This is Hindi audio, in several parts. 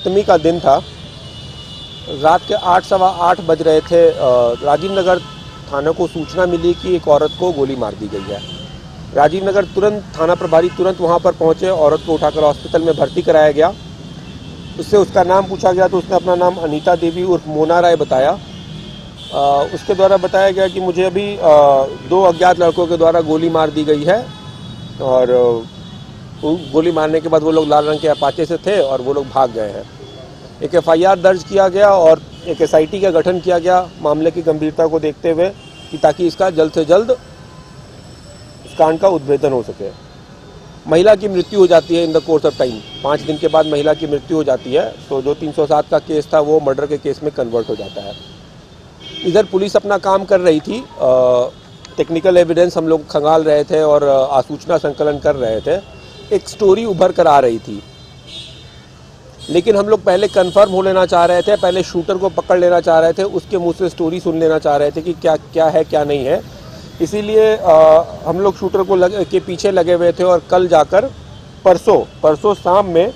सप्तमी का दिन था। रात के 8 सवा 8 बज रहे थे। राजीव नगर थाना को सूचना मिली कि एक औरत को गोली मार दी गई है। राजीव नगर तुरंत थाना प्रभारी तुरंत वहां पर पहुंचे। औरत को उठाकर हॉस्पिटल में भर्ती कराया गया। उससे उसका नाम पूछा गया तो उसने अपना नाम अनीता देवी उर्फ मोना राय बताया। उसके द्वारा बताया गया कि मुझे अभी 2 अज्ञात लड़कों के द्वारा गोली मार दी गई है और गोली मारने के बाद वो लोग लाल रंग के अपाचे से थे और वो लोग भाग गए हैं। एक एफआईआर दर्ज किया गया और एक एसआईटी का गठन किया गया मामले की गंभीरता को देखते हुए कि ताकि इसका जल्द से जल्द इस कांड का उद्भेदन हो सके। महिला की मृत्यु हो जाती है in the course of time. 5 दिन के बाद महिला की मृत्यु हो जाती है तो जो 307 का केस था वो मर्डर के केस में कन्वर्ट हो जाता है। इधर पुलिस अपना काम कर रही थी। टेक्निकल एविडेंस हम लोग खंगाल रहे थे और आसूचना संकलन कर रहे थे। एक स्टोरी उभर कर आ रही थी, लेकिन हम लोग पहले कंफर्म हो लेना चाह रहे थे, पहले शूटर को पकड़ लेना चाह रहे थे, उसके मुंह से स्टोरी सुन लेना चाह रहे थे कि क्या क्या है क्या नहीं है। इसीलिए हम लोग शूटर को के पीछे लगे हुए थे और कल जाकर परसों शाम में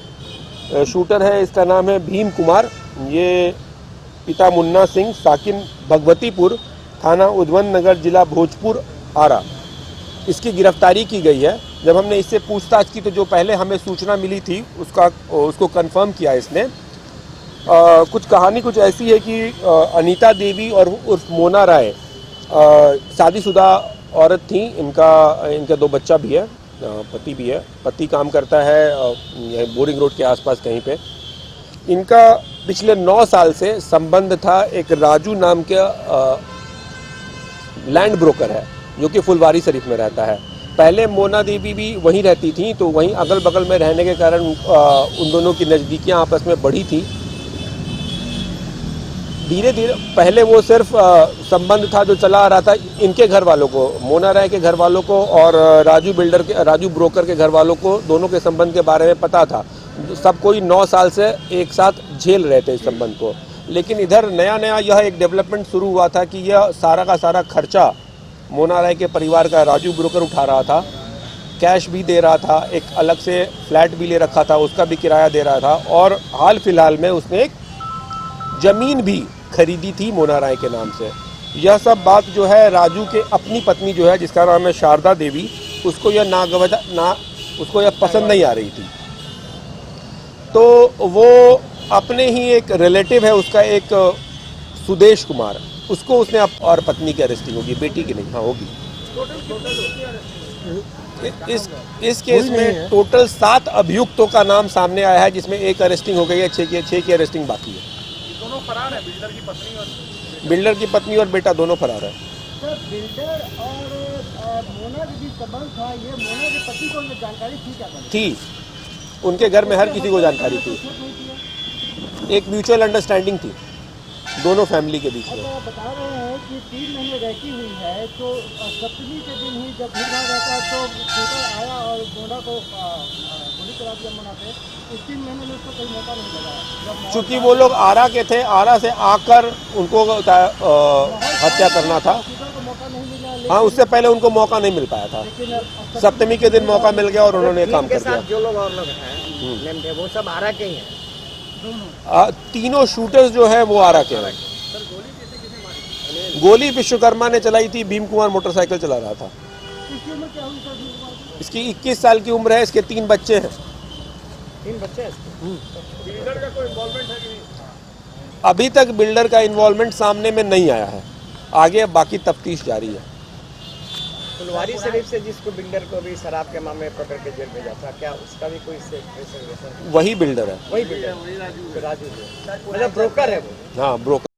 शूटर है, इसका नाम है भीम कुमार। ये पिता मुन्ना सिंह, साकिन भगवतीपुर, थाना उद्वन नगर, जिला भोजपुर, आरा, इसकी गिरफ्तारी की गई है। जब हमने इससे पूछताछ की तो जो पहले हमें सूचना मिली थी उसको कंफर्म किया इसने। कुछ कहानी कुछ ऐसी है कि अनीता देवी और उर्फ मोना राय शादीशुदा औरत थी। इनका 2 बच्चा भी है, पति भी है। पति काम करता है बोरिंग रोड के आसपास कहीं पे। इनका पिछले 9 साल से संबंध था एक राजू नाम के लैंड ब्रोकर है जो कि फुलवारी शरीफ में रहता है। पहले मोना देवी भी वहीं रहती थी तो वहीं अगल बगल में रहने के कारण उन दोनों की नज़दीकियां आपस में बढ़ी थी। धीरे धीरे पहले वो सिर्फ संबंध था जो चला आ रहा था इनके घर वालों को, मोना राय के घर वालों को और राजू ब्रोकर के घर वालों को, दोनों के संबंध के बारे में पता था। सब कोई 9 साल से एक साथ झेल रहे थे इस संबंध को। लेकिन इधर नया यह एक डेवलपमेंट शुरू हुआ था कि यह सारा का सारा खर्चा मोना राय के परिवार का राजू ब्रोकर उठा रहा था। कैश भी दे रहा था, एक अलग से फ्लैट भी ले रखा था, उसका भी किराया दे रहा था और हाल फिलहाल में उसने एक जमीन भी खरीदी थी मोना राय के नाम से। यह सब बात जो है राजू के अपनी पत्नी जो है जिसका नाम है शारदा देवी, उसको यह पसंद नहीं आ रही थी। तो वो अपने ही एक रिलेटिव है उसका, एक सुदेश कुमार, उसको उसने और पत्नी की अरेस्टिंग होगी, बेटी की नहीं। हाँ होगी। इस केस में टोटल 7 अभियुक्तों का नाम सामने आया है जिसमें 1 अरेस्टिंग हो गई है, 6 की अरेस्टिंग बाकी है। दोनों फरार है, बिल्डर की पत्नी और बेटा दोनों फरार है। सर, बिल्डर और मोना के बीच संबंध था, ये मोना के पति को ये जानकारी थी क्या थी? उनके घर में हर किसी को जानकारी थी। एक म्यूचुअल अंडरस्टैंडिंग थी दोनों फैमिली के बीच में। बता रहे हैं कि 3 महीने रहती हुई है तो सप्तमी के दिन ही जब भीड़ भाड़ रहता तो शूटर आया और मोना को गोली चला दिया मोना पे। इस 3 महीने में उसको कोई मौका नहीं लगा। चूँकि वो लोग आरा के थे, आरा से आकर उनको हत्या करना था। हाँ, उससे पहले उनको मौका नहीं मिल पाया था। सप्तमी के दिन मौका मिल गया और उन्होंने काम कर दिया। जो लोग और लोग हैं वो सब आरा के ही हैं। तीनों शूटर्स जो है वो आरा के हैं। गोली विश्वकर्मा ने चलाई थी, भीम कुमार मोटरसाइकिल चला रहा था। इसकी 21 साल की उम्र है, इसके 3 बच्चे हैं। 3 बच्चे हैं। बिल्डर का कोई इन्वॉल्वमेंट है कि नहीं? अभी तक बिल्डर का इन्वॉल्वमेंट सामने में नहीं आया है, आगे बाकी तफ्तीश जारी है। फुलवारी शरीफ से जिसको बिल्डर को भी शराब के मामले में पकड़ के जेल भेजा था, क्या उसका भी कोई वही बिल्डर है? वही बिल्डर, राजू मतलब ब्रोकर है वो। हाँ, ब्रोकर।